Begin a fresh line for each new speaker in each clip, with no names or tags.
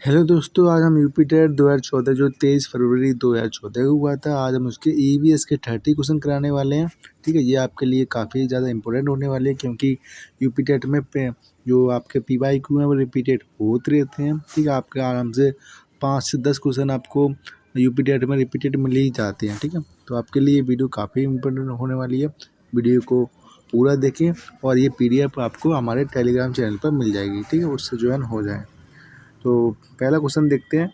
Hello दोस्तों, आज हम यूपी टेट 2014 जो 23 फरवरी 2014 को हुआ था, आज हम उसके ईवीएस के 30 क्वेश्चन कराने वाले हैं। ठीक है, ये आपके लिए काफ़ी ज़्यादा इंपॉर्टेंट होने वाले हैं क्योंकि यूपी टेट में जो आपके पीवाईक्यू हैं वो रिपीटेड होते रहते हैं। ठीक है, आपके आराम से 5 से 10 क्वेश्चन आपको यूपी टेट में रिपीटेड मिल ही जाते हैं। ठीक है, तो आपके लिए वीडियो काफ़ी इंपॉर्टेंट होने वाली है। वीडियो को पूरा देखें और ये PDF आपको हमारे टेलीग्राम चैनल पर मिल जाएगी। ठीक है, उससे ज्वाइन हो जाए। तो पहला क्वेश्चन देखते हैं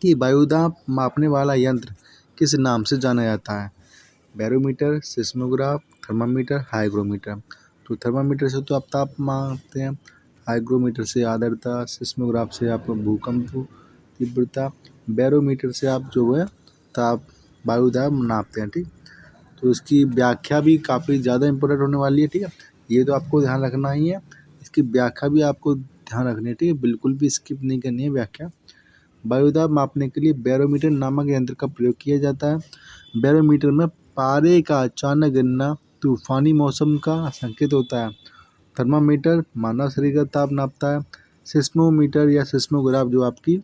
कि वायुदाब मापने वाला यंत्र किस नाम से जाना जाता है। Barometer, seismograph, thermometer, hygrometer. तो थर्मामीटर से तो आप ताप मापते हैं, हाइग्रोमीटर से आर्द्रता, सिस्मोग्राफ से आप भूकंप तीव्रता, बैरोमीटर से आप जो है ताप वायुदाब नापते हैं। ठीक, तो इसकी व्याख्या भी काफ़ी ज़्यादा इम्पोर्टेंट होने वाली है। ठीक है, ये तो आपको ध्यान रखना ही है, इसकी व्याख्या भी आपको ध्यान रखनी है। ठीक है, बिल्कुल भी स्किप नहीं करनी है व्याख्या। वायुदाब मापने के लिए बैरोमीटर नामक यंत्र का प्रयोग किया जाता है। बैरोमीटर में पारे का अचानक गिरना तूफानी मौसम का संकेत होता है। थर्मामीटर मानव शरीर का ताप नापता है। सिस्मोमीटर या सिस्मोग्राफ जो आपकी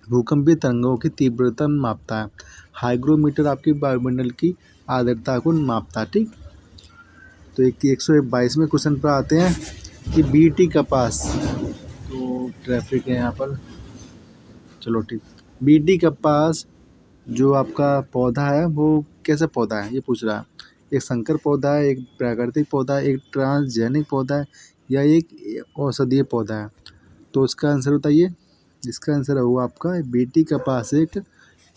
भूकंपीय तरंगों की तीव्रता मापता है। हाइग्रोमीटर आपकी वायुमंडल की आर्द्रता को मापता है। ठीक, तो 122वें क्वेश्चन पर आते हैं कि बीटी कपास, तो ट्रैफिक है यहाँ पर, चलो ठीक। बीटी कपास जो आपका पौधा है वो कैसा पौधा है ये पूछ रहा है। एक संकर पौधा है, एक प्राकृतिक पौधा है, एक ट्रांसजेनिक पौधा है या एक औषधीय पौधा है। तो इसका आंसर बताइए। इसका आंसर होगा आपका बीटी कपास एक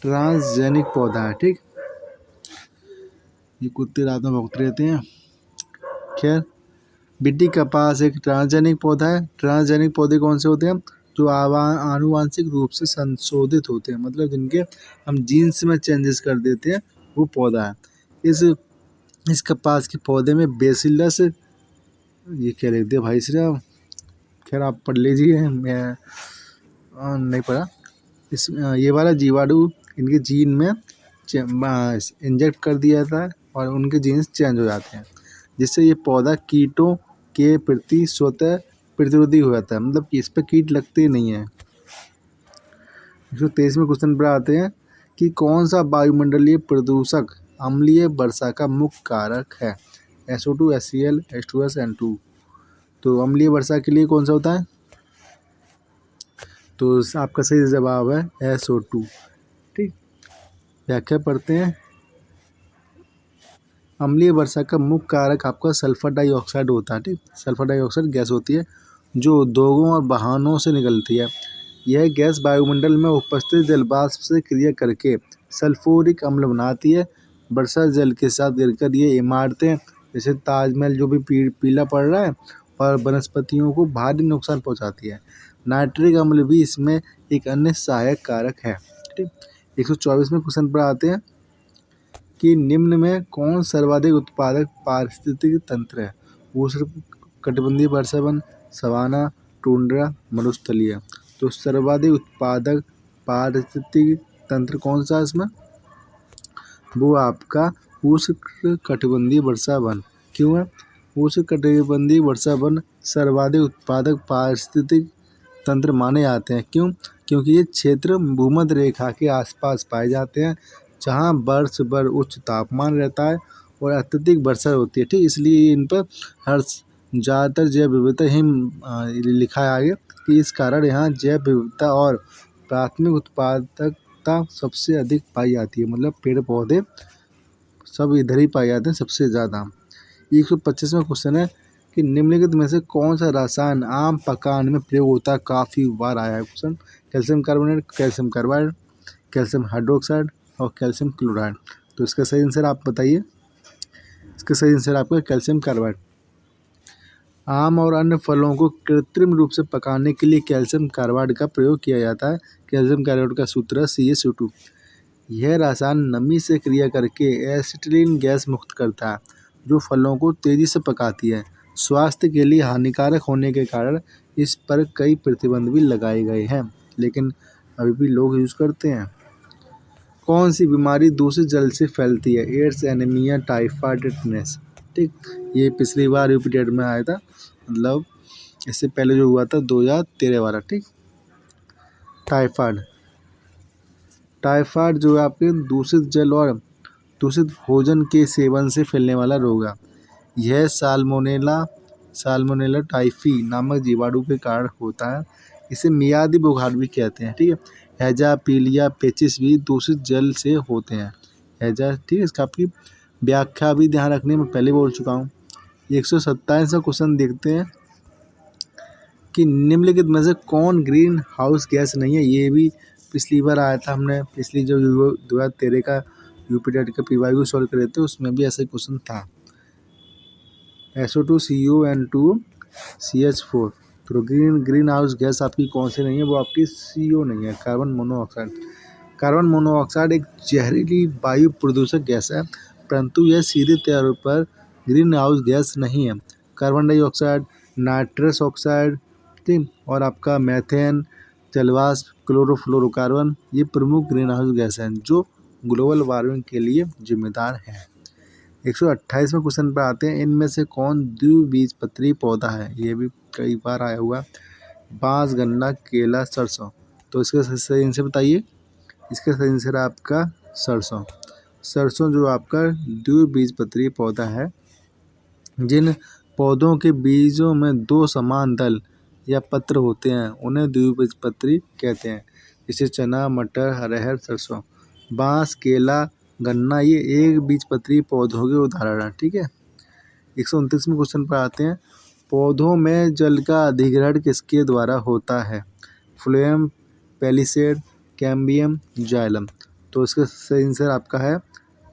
ट्रांसजेनिक पौधा है। ठीक, ये कुत्ते रात में भौंकते रहते हैं। खैर, बीटी कपास एक ट्रांसजेनिक पौधा है। ट्रांसजेनिक पौधे कौन से होते हैं? जो आनुवांशिक रूप से संशोधित होते हैं, मतलब जिनके हम जीन्स में चेंजेस कर देते हैं, वो पौधा है। इस कपास के पौधे में बेसिलस, ये क्या लिख दिया भाई साहब, खैर आप पढ़ लीजिए, मैं नहीं पढ़ा। ये वाला जीवाणु इनके जीन में इंजेक्ट कर दिया जाता है और उनके जीन्स चेंज हो जाते हैं, जिससे ये पौधा कीटों के प्रति स्वतः प्रतिरोधी हो जाता है, मतलब कि इस पर कीट लगते ही नहीं है। 123वें क्वेश्चन पर आते हैं कि कौन सा वायुमंडलीय प्रदूषक अम्लीय वर्षा का मुख्य कारक है। SO2, HCl, H2S, N2। तो अम्लीय वर्षा के लिए कौन सा होता है? तो आपका सही जवाब है SO2। ठीक, व्याख्या पढ़ते हैं। अम्लीय वर्षा का मुख्य कारक आपका सल्फर डाइऑक्साइड होता है। ठीक, सल्फर डाइऑक्साइड गैस होती है जो उद्योगों और वाहनों से निकलती है। यह गैस वायुमंडल में उपस्थित जलवाष्प से क्रिया करके सल्फ्यूरिक अम्ल बनाती है। वर्षा जल के साथ गिरकर ये इमारतें जैसे ताजमहल जो भी पीला पड़ रहा है और वनस्पतियों को भारी नुकसान पहुंचाती है। नाइट्रिक अम्ल भी इसमें एक अन्य सहायक कारक है। ठीक, 124वें क्वेश्चन पर आते हैं कि निम्न में कौन सर्वाधिक उत्पादक पारिस्थितिक तंत्र है। उष्णकटिबंधीय वर्षावन, सवाना, टुंड्रा, मरुस्थलीय। तो सर्वाधिक उत्पादक पारिस्थितिक तंत्र कौन सा है इसमें? वो आपका उष्णकटिबंधीय वर्षावन। क्यों है? उष्णकटिबंधीय वर्षावन सर्वाधिक उत्पादक पारिस्थितिक तंत्र माने जाते हैं। क्यों? क्योंकि ये क्षेत्र भूमध्य रेखा के आसपास पाए जाते हैं, जहाँ वर्ष भर उच्च तापमान रहता है और अत्यधिक वर्षा होती है। ठीक, इसलिए इन पर हर ज़्यादातर जैव विविधता ही लिखा है आगे कि इस कारण यहाँ जैव विविधता और प्राथमिक उत्पादकता सबसे अधिक पाई जाती है, मतलब पेड़ पौधे सब इधर ही पाए जाते हैं सबसे ज़्यादा। 125वां क्वेश्चन है कि निम्नलिखित में से कौन सा रसायन आम पकाने में प्रयोग होता है। काफ़ी बार आया है question. Calcium carbonate, calcium carbide, calcium hydroxide और कैल्शियम क्लोराइड। तो इसका सही आंसर आप बताइए। इसका सही आंसर आपका कैल्शियम कार्बाइड। आम और अन्य फलों को कृत्रिम रूप से पकाने के लिए कैल्शियम कार्बाइड का प्रयोग किया जाता है। कैल्शियम कार्बाइड का सूत्र है CaCO2। यह रसायन नमी से क्रिया करके एसिटिलीन गैस मुक्त करता है, जो फलों को तेज़ी से पकाती है। स्वास्थ्य के लिए हानिकारक होने के कारण इस पर कई प्रतिबंध भी लगाए गए हैं, लेकिन अभी भी लोग यूज़ करते हैं। कौन सी बीमारी दूषित जल से फैलती है? AIDS, anaemia, typhoid, tetanus. ठीक, ये पिछली बार यूपी टेट में आया था, मतलब इससे पहले जो हुआ था 2013 वाला। ठीक, टाइफाइड। टाइफाइड जो है आपके दूषित जल और दूषित भोजन के सेवन से फैलने वाला रोग है। यह साल्मोनेला टाइफी नामक जीवाणु के कारण होता है। इसे मियादी बुखार भी कहते हैं, ठीक है। हैजा, पीलिया, पेचिस भी दूषित जल से होते हैं। हैजा, ठीक है। इसका आपकी व्याख्या भी ध्यान रखने में पहले बोल चुका हूँ। 127वां क्वेश्चन देखते हैं कि निम्नलिखित में से कौन ग्रीन हाउस गैस नहीं है। ये भी पिछली बार आया था, हमने पिछली जो 2013 का यूपीटेट का PYQ सॉल्व करे थे उसमें भी ऐसा क्वेश्चन था। SO2 CON2 CH4। तो ग्रीन हाउस गैस आपकी कौन सी नहीं है, वो आपकी CO नहीं है, कार्बन मोनोऑक्साइड। कार्बन मोनोऑक्साइड एक जहरीली वायु प्रदूषक गैस है, परंतु यह सीधे तौर पर ग्रीन हाउस गैस नहीं है। कार्बन डाइऑक्साइड, नाइट्रस ऑक्साइड, ठीक, और आपका मैथेन, जलवाष्प, क्लोरोफ्लोरोकार्बन, ये प्रमुख ग्रीन हाउस गैस हैं जो ग्लोबल वार्मिंग के लिए जिम्मेदार हैं। 128वें क्वेश्चन पर आते हैं, इनमें से कौन द्विबीजपत्री पौधा है। ये भी कई बार आया हुआ। बांस, गन्ना, केला, सरसों। तो इसका सही आंसर बताइए। इसका सही आंसर आपका सरसों। सरसों जो आपका द्विबीजपत्री पौधा है। जिन पौधों के बीजों में दो समान दल या पत्र होते हैं उन्हें द्विबीजपत्री कहते हैं। जैसे चना, मटर, अरहर, सरसों। बांस, केला, गन्ना ये एक बीजपत्री पौधों के उदाहरण हैं, ठीक है। 129वें क्वेश्चन पर आते हैं, पौधों में जल का अधिग्रहण किसके द्वारा होता है। Phloem, palisade, cambium, xylem. तो इसका सही आंसर आपका है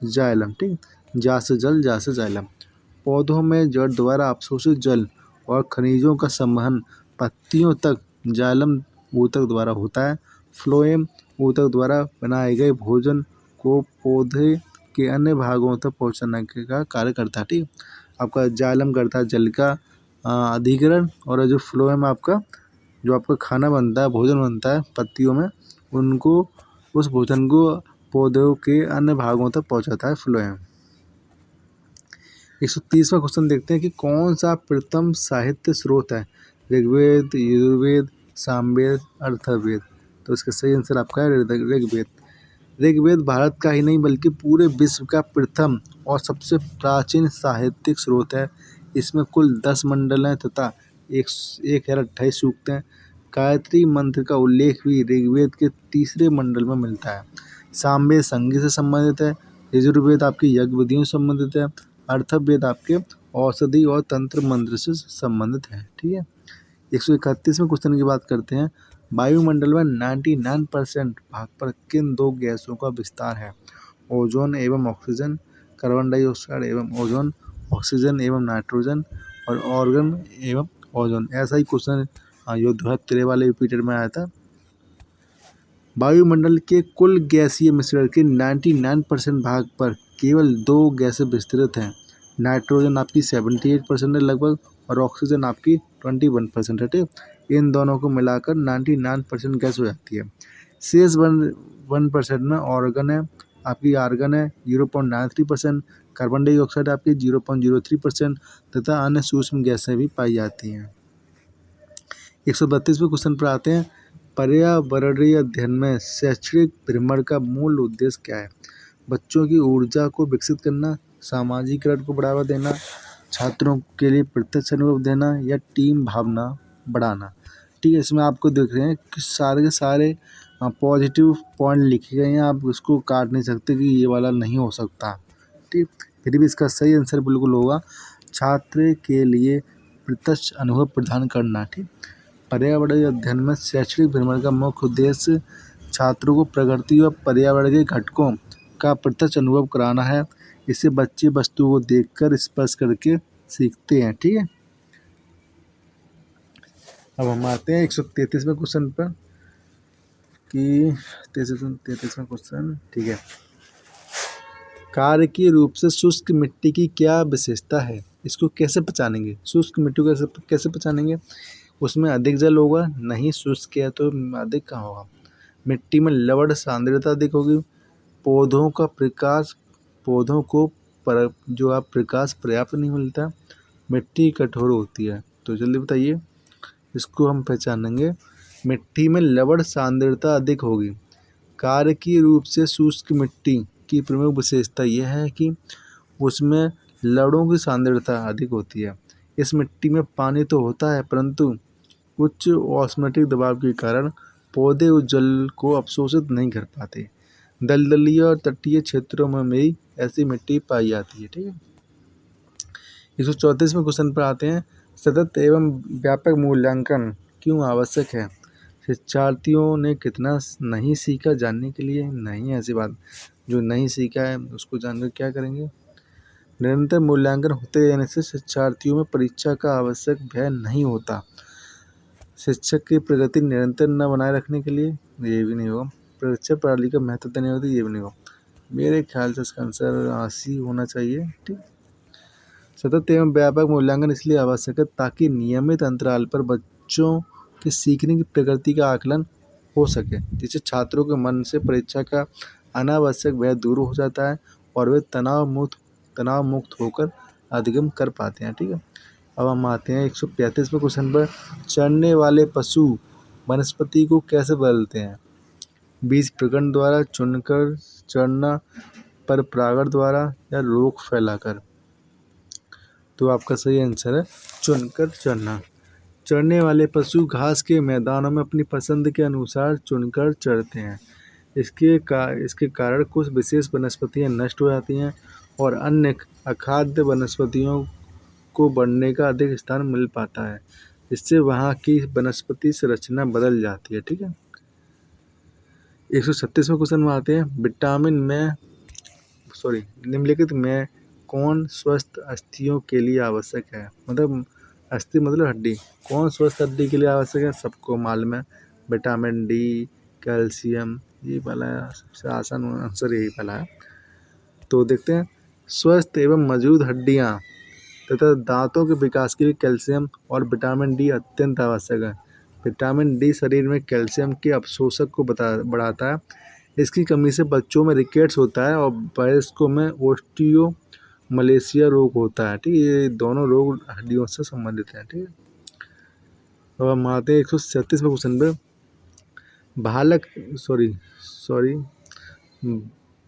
जाइलम, ठीक। जा से जल, जा से जाइलम। पौधों में जड़ द्वारा अवशोषित जल और खनिजों का संवहन पत्तियों तक जाइलम ऊतक द्वारा होता है। फ्लोएम ऊतक द्वारा बनाए गए भोजन को पौधे के अन्य भागों तक पहुंचाने का कार्य करता है, ठीक। आपका जाइलम करता है जल का अधिग्रहण, और जो फ्लोएम आपका जो आपका खाना बनता है, भोजन बनता है पत्तियों में, उनको उस भोजन को पौधों के अन्य भागों तक पहुंचाता है फ्लोएम। 130वां क्वेश्चन देखते हैं कि कौन सा प्रथम साहित्य स्रोत है। ऋग्वेद, यजुर्वेद, सामवेद, अथर्ववेद। तो इसका सही आंसर आपका है ऋग्वेद। ऋग्वेद भारत का ही नहीं बल्कि पूरे विश्व का प्रथम और सबसे प्राचीन साहित्यिक स्रोत है। इसमें कुल 10 मंडल हैं तथा 1028 सूक्त हैं। गायत्री मंत्र का उल्लेख भी ऋग्वेद के तीसरे मंडल में मिलता है। सामवेद संगीत से संबंधित है। यजुर्वेद आपकी यज्ञ विधियों से संबंधित है। अथर्ववेद आपके औषधि और तंत्र मंत्र से संबंधित है, ठीक है। 131वें क्वेश्चन की बात करते हैं, वायुमंडल में 99% भाग पर किन दो गैसों का विस्तार है। ओजोन एवं ऑक्सीजन, कार्बन डाइऑक्साइड एवं ओजोन, ऑक्सीजन एवं नाइट्रोजन, और ऑर्गन एवं ओजोन। ऐसा ही क्वेश्चन जो 2013 वाले रिपीटेड में आया था। वायुमंडल के कुल गैसीय मिश्रण के 99% भाग पर केवल दो गैसें विस्तृत हैं। नाइट्रोजन आपकी 78% है लगभग, और ऑक्सीजन आपकी 21% है, ठीक। इन दोनों को मिलाकर 99% गैस हो जाती है। शेष 1% में ऑर्गन है, आपकी आर्गन है 0.93%, कार्बन डाइऑक्साइड आपकी 0.03% तथा अन्य सूक्ष्म गैसें भी पाई जाती हैं। 132वें क्वेश्चन पर आते हैं, पर्यावरणीय अध्ययन में शैक्षणिक भ्रमण का मूल उद्देश्य क्या है। बच्चों की ऊर्जा को विकसित करना, सामाजिकरण को बढ़ावा देना, छात्रों के लिए प्रत्यक्ष अनुभव देना, या टीम भावना बढ़ाना, ठीक है। इसमें आपको देख रहे हैं कि सारे के सारे पॉजिटिव पॉइंट लिखे गए हैं, आप उसको काट नहीं सकते कि ये वाला नहीं हो सकता, ठीक। फिर भी इसका सही आंसर बिल्कुल होगा छात्र के लिए प्रत्यक्ष अनुभव प्रदान करना, ठीक। पर्यावरणीय अध्ययन में शैक्षणिक भ्रमण का मुख्य उद्देश्य छात्रों को प्रकृति और पर्यावरण के घटकों का प्रत्यक्ष अनुभव कराना है। इससे बच्चे वस्तु को देखकर स्पर्श करके सीखते हैं, ठीक है। अब हम आते हैं 133वें क्वेश्चन पर कि 33वां क्वेश्चन, ठीक है। कार्य के रूप से शुष्क मिट्टी की क्या विशेषता है। इसको कैसे पहचानेंगे, शुष्क मिट्टी को कैसे पहचानेंगे। उसमें अधिक जल होगा, नहीं शुष्क है तो अधिक कहाँ होगा। मिट्टी में लवण सांद्रता अधिक होगी। पौधों का प्रकाश, पौधों को जो आप प्रकाश पर्याप्त नहीं मिलता। मिट्टी कठोर होती है। तो जल्दी बताइए, इसको हम पहचानेंगे मिट्टी में लवण सांद्रता अधिक होगी। कार्यकीय रूप से शुष्क मिट्टी की प्रमुख विशेषता यह है कि उसमें लवणों की सांद्रता अधिक होती है। इस मिट्टी में पानी तो होता है, परंतु उच्च ऑस्मोटिक दबाव के कारण पौधे उस जल को अवशोषित नहीं कर पाते। दलदली और तटीय क्षेत्रों में भी ऐसी मिट्टी पाई जाती है। ठीक है। 134वें क्वेश्चन पर आते हैं। सतत एवं व्यापक मूल्यांकन क्यों आवश्यक है? शिक्षार्थियों ने कितना नहीं सीखा जानने के लिए? नहीं, ऐसी बात। जो नहीं सीखा है उसको जानकर क्या करेंगे? निरंतर मूल्यांकन होते रहने से शिक्षार्थियों में परीक्षा का आवश्यक भय नहीं होता। शिक्षक की प्रगति निरंतर न बनाए रखने के लिए ये भी नहीं होगा। परीक्षा प्रणाली का महत्व देने होती, ये भी नहीं होगा। मेरे ख्याल से इसका आंसर 80 होना चाहिए। ठीक। सतत एवं व्यापक मूल्यांकन इसलिए आवश्यक है ताकि नियमित अंतराल पर बच्चों के सीखने की प्रगति का आकलन हो सके, जिससे छात्रों के मन से परीक्षा का अनावश्यक भय दूर हो जाता है और वे तनाव मुक्त होकर अधिगम कर पाते हैं। ठीक है। अब हम आते हैं 135वें क्वेश्चन पर। चरने वाले पशु वनस्पति को कैसे बदलते हैं? बीज प्रकरण द्वारा, चुनकर चरना, परपरागण द्वारा या रोग फैलाकर? तो आपका सही आंसर है चुनकर चरना। चरने वाले पशु घास के मैदानों में अपनी पसंद के अनुसार चुनकर चरते हैं। इसके कारण कुछ विशेष वनस्पतियां नष्ट हो जाती हैं और अन्य अखाद्य वनस्पतियों को बढ़ने का अधिक स्थान मिल पाता है, जिससे वहाँ की वनस्पति संरचना बदल जाती है। ठीक है। 136वें क्वेश्चन में आते हैं। निम्नलिखित में कौन स्वस्थ अस्थियों के लिए आवश्यक है? मतलब अस्थि मतलब हड्डी। कौन स्वस्थ हड्डी के लिए आवश्यक है? सबको मालूम है, विटामिन डी, कैल्शियम। ये वाला सबसे आसान आंसर यही वाला है। तो देखते हैं। स्वस्थ एवं मजबूत हड्डियां तथा दांतों के विकास के लिए कैल्शियम और विटामिन डी अत्यंत आवश्यक है। विटामिन डी शरीर में कैल्शियम के अवशोषक को बढ़ाता है। इसकी कमी से बच्चों में रिकेट्स होता है और वयस्कों में ओस्टियोमलेशिया रोग होता है। ठीक है। ये दोनों रोग हड्डियों से संबंधित हैं। ठीक है। अब हम आते हैं 137वें क्वेश्चन पे।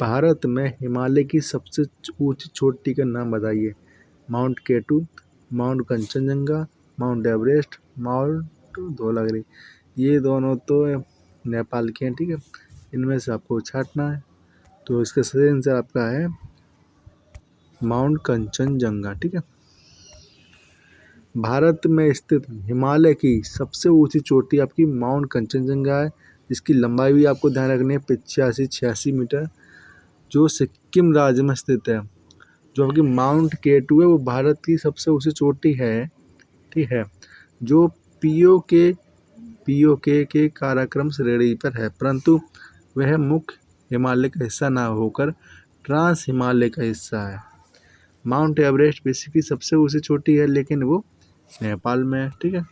भारत में हिमालय की सबसे ऊंची चोटी का नाम बताइए। Mount K two, mount Kanchenjunga, mount Everest, mount Dhaulagiri. ये दोनों तो नेपाल के हैं। ठीक है। इनमें से आपको छांटना है। तो इसका सही आंसर आपका है माउंट कंचनजंगा। ठीक है। भारत में स्थित हिमालय की सबसे ऊंची चोटी आपकी माउंट कंचनजंगा है, जिसकी लंबाई भी आपको ध्यान रखनी है 85-86 मीटर, जो सिक्किम राज्य में स्थित है। जो आपकी माउंट केटू है वो भारत की सबसे ऊंची चोटी है। ठीक है। जो पीओके के काराक्रम श्रेणी पर है, परंतु वह मुख्य हिमालय का हिस्सा ना होकर ट्रांस हिमालय का हिस्सा है। माउंट एवरेस्ट विश्व की सबसे ऊंची चोटी है, लेकिन वो नेपाल में है। ठीक है।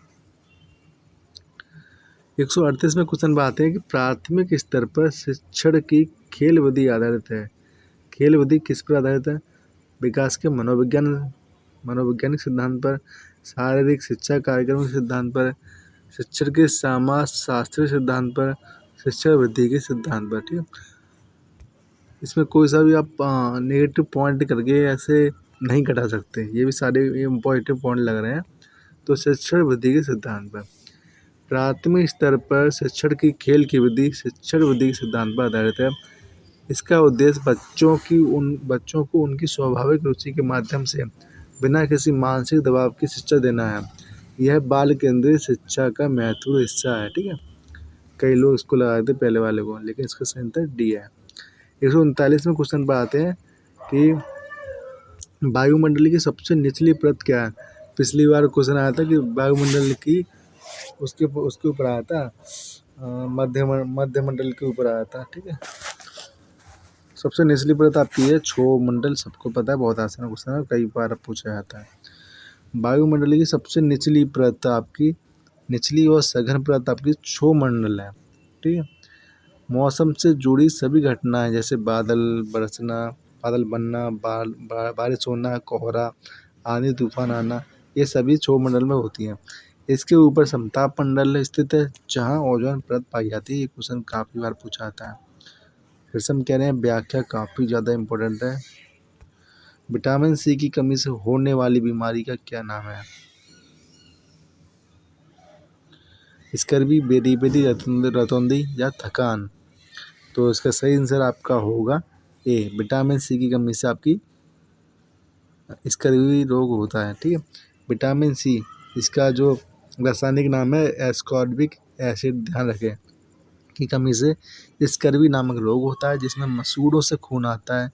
138वें क्वेश्चन पर आते हैं कि प्राथमिक स्तर पर शिक्षण की खेल विधि आधारित है। खेल विधि किस पर आधारित है? विकास के मनोवैज्ञानिक सिद्धांत पर, शारीरिक शिक्षा कार्यक्रम के सिद्धांत पर, शिक्षण के समाज शास्त्रीय सिद्धांत पर, शिक्षा वृद्धि के सिद्धांत पर। ठीक है। इसमें कोई सा भी आप नेगेटिव पॉइंट करके ऐसे नहीं घटा सकते। ये भी सारे ये पॉजिटिव पॉइंट लग रहे हैं। तो शिक्षण वृद्धि के सिद्धांत पर। प्राथमिक स्तर पर शिक्षण की खेल की विधि शिक्षण वृद्धि के सिद्धांत पर आधारित है। इसका उद्देश्य बच्चों को उनकी स्वाभाविक रुचि के माध्यम से बिना किसी मानसिक दबाव की शिक्षा देना है। यह बाल केंद्रित शिक्षा का महत्वपूर्ण हिस्सा है। ठीक है। कई लोग इसको लगाए थे पहले वाले को, लेकिन इसका सही आंसर डी है। 139वें क्वेश्चन पर आते हैं कि वायुमंडल की सबसे निचली परत क्या है? पिछली बार क्वेश्चन आया था कि वायुमंडल की उसके ऊपर आया था, मध्यमंडल के ऊपर आया था। ठीक है। सबसे निचली परत आपकी है क्षोभमंडल। सबको पता है, बहुत आसान क्वेश्चन है, कई बार पूछा जाता है। वायुमंडल की सबसे निचली परत आपकी निचली और सघन परत आपकी क्षोभमंडल है। ठीक है। मौसम से जुड़ी सभी घटनाएं जैसे बादल बनना, बारिश होना, कोहरा, आंधी तूफान आना, ये सभी क्षोभमंडल में होती हैं। इसके ऊपर समताप मंडल स्थित है जहाँ ओजोन परत पाई जाती है। ये क्वेश्चन काफ़ी बार पूछा जाता है। फिर से हम कह रहे हैं व्याख्या काफ़ी ज़्यादा इम्पोर्टेंट है। विटामिन सी की कमी से होने वाली बीमारी का क्या नाम है? स्कर्वी, बेरी रतौंधी या थकान। तो इसका सही आंसर आपका होगा ए, विटामिन सी की कमी से आपकी स्कर्वी रोग होता है। ठीक है, विटामिन सी इसका जो रासायनिक नाम है एस्कॉर्बिक एसिड, ध्यान रखें, की कमी से स्कर्वी नामक रोग होता है जिसमें मसूड़ों से खून आता है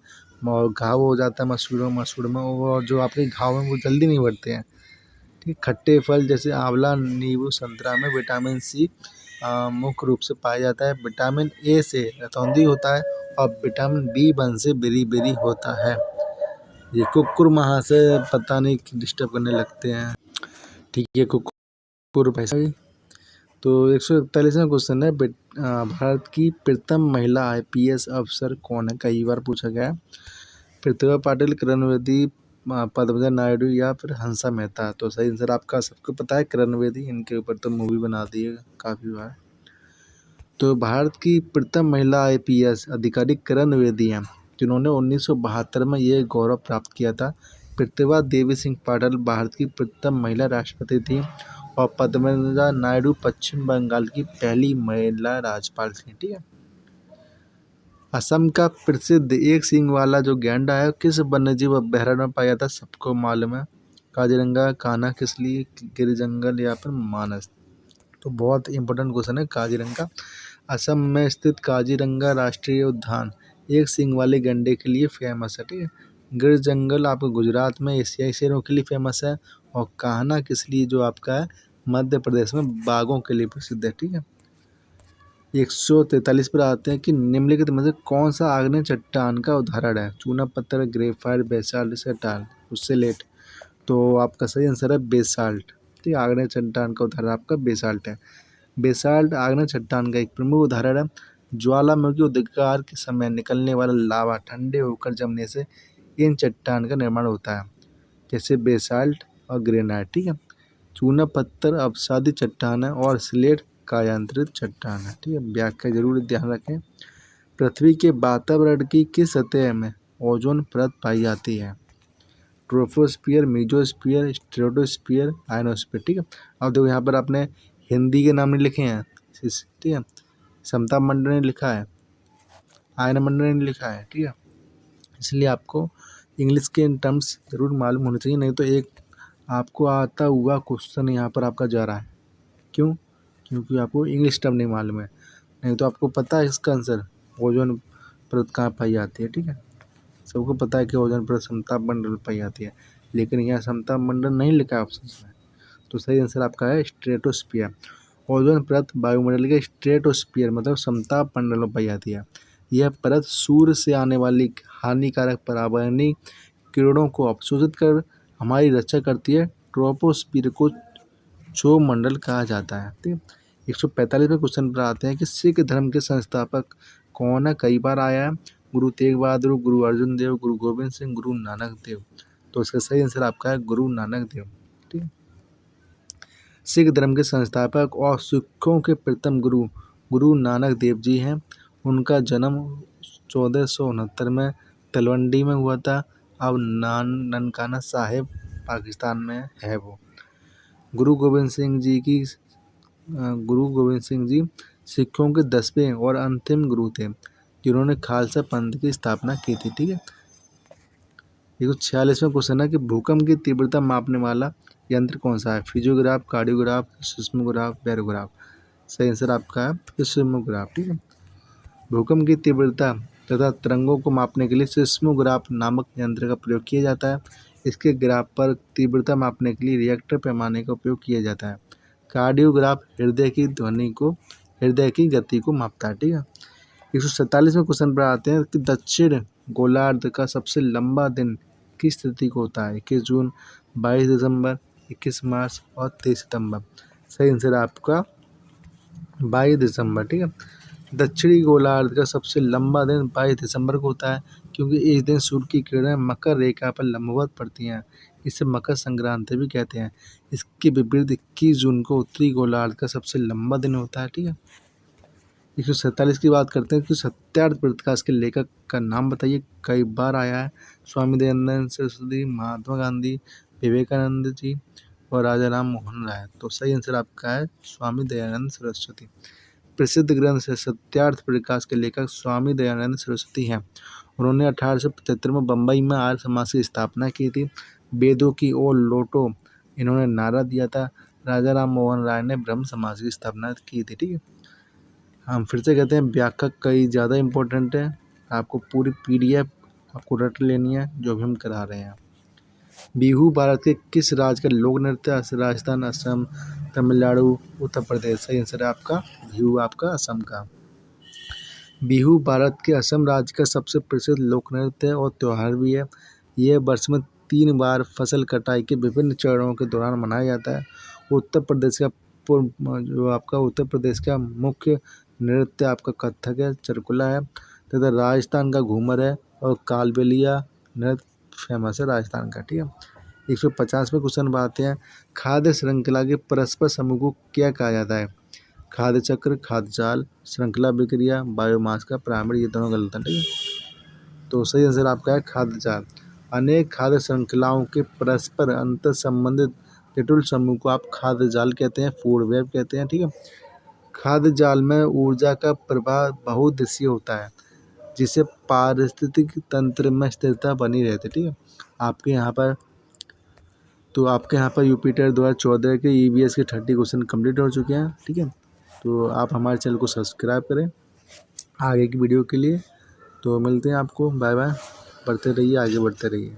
और घाव हो जाता है मसूड़ में, और जो आपके घाव हैं वो जल्दी नहीं बढ़ते हैं। ठीक, खट्टे फल जैसे आंवला, नींबू, संतरा में विटामिन सी मुख्य रूप से पाया जाता है। विटामिन ए से रतौंधी होता है और विटामिन बी1 से बेरी होता है। ये कुकुर वहाँ से पता नहीं डिस्टर्ब करने लगते हैं। ठीक है, कुकुर पैसा। तो 141वां क्वेश्चन है, भारत की प्रथम महिला IPS अफसर कौन है? कई बार पूछा गया है। प्रतिभा पाटिल, किरण बेदी, पद्मजा नायडू या फिर हंसा मेहता। तो सही आंसर आपका सबको पता है किरण बेदी, इनके ऊपर तो मूवी बना दी है काफ़ी बार। तो भारत की प्रथम महिला IPS अधिकारी किरण बेदी हैं जिन्होंने 1972 में ये गौरव प्राप्त किया था। प्रतिभा देवी सिंह पाटिल भारत की प्रथम महिला राष्ट्रपति थी और पद्मजा नायडू पश्चिम बंगाल की पहली महिला राज्यपाल थी। ठीक है, असम का प्रसिद्ध एक सींग वाला जो गैंडा है किस वन्यजीव अभयारण्य में पाया जाता है? सबको मालूम है, काजीरंगा, कान्हा, किसली, गिर जंगल या फिर मानस। तो बहुत इंपॉर्टेंट क्वेश्चन है काजीरंगा। असम में स्थित काजीरंगा राष्ट्रीय उद्यान एक सींग वाले गैंडे के लिए फेमस है। ठीक है, गिर जंगल आपको गुजरात में एशियाई शेरों के लिए फेमस है और कान्हा किसली जो आपका है मध्य प्रदेश में बाघों के लिए प्रसिद्ध है। ठीक है, 143 पर आते हैं कि निम्नलिखित में से कौन सा आग्नेय चट्टान का उदाहरण है? चूना पत्थर, ग्रेफाइट, बेसाल्ट, सेटाल, उससे लेट। तो आपका सही आंसर है बेसाल्ट। ठीक है, आग्नेय चट्टान का उदाहरण आपका बेसाल्ट है। बेसाल्ट आग्नेय चट्टान का एक प्रमुख उदाहरण है। ज्वालामुखी उद्गार के समय निकलने वाला लावा ठंडे होकर जमने से इन चट्टान का निर्माण होता है, जैसे बेसाल्ट और ग्रेनाइट। ठीक है, चूना पत्थर अपसादी चट्टान है और स्लेट कायांतरित चट्टान है। ठीक है, व्याख्या जरूर ध्यान रखें। पृथ्वी के वातावरण की किस सतह में ओजोन परत पाई जाती है? Troposphere, mesosphere, stratosphere, ionosphere. ठीक है, अब देखो यहाँ पर आपने हिंदी के नाम नहीं लिखे हैं। ठीक है, समताप मंडल ने लिखा है, आयन मंडल ने लिखा है। ठीक है, इसलिए आपको इंग्लिश के टर्म्स जरूर मालूम होने चाहिए, नहीं तो एक आपको आता हुआ क्वेश्चन यहाँ पर आपका जा रहा है। क्यों? क्योंकि आपको इंग्लिश टर्म नहीं मालूम है, नहीं तो आपको पता है इसका आंसर ओजोन परत कहाँ पाई जाती है। ठीक है, सबको पता है कि ओजोन परत समताप मंडल में पाई जाती है, लेकिन यहाँ समताप मंडल नहीं लिखा है ऑप्शन में। तो सही आंसर आपका है स्ट्रेटोस्फियर। ओजोन परत वायुमंडल के स्ट्रेटोस्फियर मतलब समताप मंडल में पाई जाती है। यह परत सूर्य से आने वाली हानिकारक पराबैंगनी किरणों को अवशोषित कर हमारी रक्षा करती है। ट्रोपोस्फियर को क्षोभ मंडल कहा जाता है। ठीक है, 145वें क्वेश्चन पर आते हैं कि सिख धर्म के संस्थापक कौन है? कई बार आया है, गुरु तेग बहादुर, गुरु अर्जुन देव, गुरु गोविंद सिंह, गुरु नानक देव। तो इसका सही आंसर आपका है गुरु नानक देव। ठीक है, सिख धर्म के संस्थापक और सिखों के प्रथम गुरु गुरु नानक देव जी हैं। उनका जन्म 1469 में तलवंडी में हुआ था। अब ननकाना साहिब पाकिस्तान में है वो। गुरु गोविंद सिंह जी सिखों के 10वें और अंतिम गुरु थे जिन्होंने खालसा पंथ की स्थापना की थी। ठीक है, 146वां क्वेश्चन है कि भूकंप की तीव्रता मापने वाला यंत्र कौन सा है? फिजियोग्राफ, कार्डियोग्राफ, सिस्मोग्राफ, बैरोग्राफ। सही आंसर आपका है सिस्मोग्राफ। ठीक है, भूकंप की तीव्रता तथा तरंगों को मापने के लिए सिस्मोग्राफ नामक यंत्र का प्रयोग किया जाता है। इसके ग्राफ पर तीव्रता मापने के लिए रिएक्टर पैमाने का उपयोग किया जाता है। कार्डियोग्राफ हृदय की गति को मापता है। ठीक है, 147वें क्वेश्चन पर आते हैं कि दक्षिण गोलार्ध का सबसे लंबा दिन किस तिथि को होता है? 21 जून, 22 दिसंबर, 21 मार्च और 23 सितंबर। सही आंसर आपका 22 दिसंबर। ठीक है, दक्षिणी गोलार्ध का सबसे लंबा दिन 22 दिसंबर को होता है, क्योंकि इस दिन सूर्य की किरणें मकर रेखा पर लंबवत पड़ती हैं। इसे मकर संक्रांति भी कहते हैं। इसके विपरीत 21 जून को उत्तरी गोलार्ध का सबसे लंबा दिन होता है। ठीक है, 147 की बात करते हैं कि सत्यार्थ प्रकाश के लेखक का नाम बताइए। कई बार आया है, स्वामी दयानंद सरस्वती, महात्मा गांधी, विवेकानंद जी और राजा राम मोहन राय। तो सही आंसर आपका है स्वामी दयानंद सरस्वती। प्रसिद्ध ग्रंथ से सत्यार्थ प्रकाश के लेखक स्वामी दयानंद सरस्वती हैं। उन्होंने 1875 में बम्बई में आर्य समाज की स्थापना की थी। वेदों की ओर लौटो इन्होंने नारा दिया था। राजा राम मोहन राय ने ब्रह्म समाज की स्थापना की थी। ठीक है, हम फिर से कहते हैं व्याख्या कई ज़्यादा इम्पोर्टेंट है। आपको पूरी PDF आपको रट लेनी है जो भी हम करा रहे हैं। बिहू भारत के किस राज्य का लोक नृत्य है? राजस्थान, असम, तमिलनाडु, उत्तर प्रदेश। सही आंसर है आपका बिहू, आपका असम का। बिहू भारत के असम राज्य का सबसे प्रसिद्ध लोक नृत्य है और त्यौहार भी है। यह वर्ष में 3 बार फसल कटाई के विभिन्न चरणों के दौरान मनाया जाता है। उत्तर प्रदेश का उत्तर प्रदेश का मुख्य नृत्य आपका कथक है, चरकुला है, तथा राजस्थान का घूमर है और कालबेलिया नृत्य फेमस है राजस्थान का। ठीक है, 150वें क्वेश्चन पर आते हैं। खाद्य श्रृंखला के परस्पर समूह को क्या कहा जाता है? खाद्य चक्र, खाद्य जाल, श्रृंखला विक्रिया, बायोमास का पिरामिड। ये दोनों गलत हैं। ठीक है, तो सही आंसर आपका है खाद्य जाल। अनेक खाद्य श्रृंखलाओं के परस्पर अंतर संबंधित जटिल समूह को आप खाद्य जाल कहते हैं, फूड वेब कहते हैं। ठीक है, खाद्य जाल में ऊर्जा का प्रवाह बहुदिशीय होता है, जिससे पारिस्थितिक तंत्र में स्थिरता बनी रहती है। ठीक है, आपके यहाँ पर यूपिटर 2014 के EVS के 30 क्वेश्चन कंप्लीट हो चुके हैं। ठीक है, तो आप हमारे चैनल को सब्सक्राइब करें आगे की वीडियो के लिए। तो मिलते हैं आपको, बाय बाय। बढ़ते रहिए, आगे बढ़ते रहिए।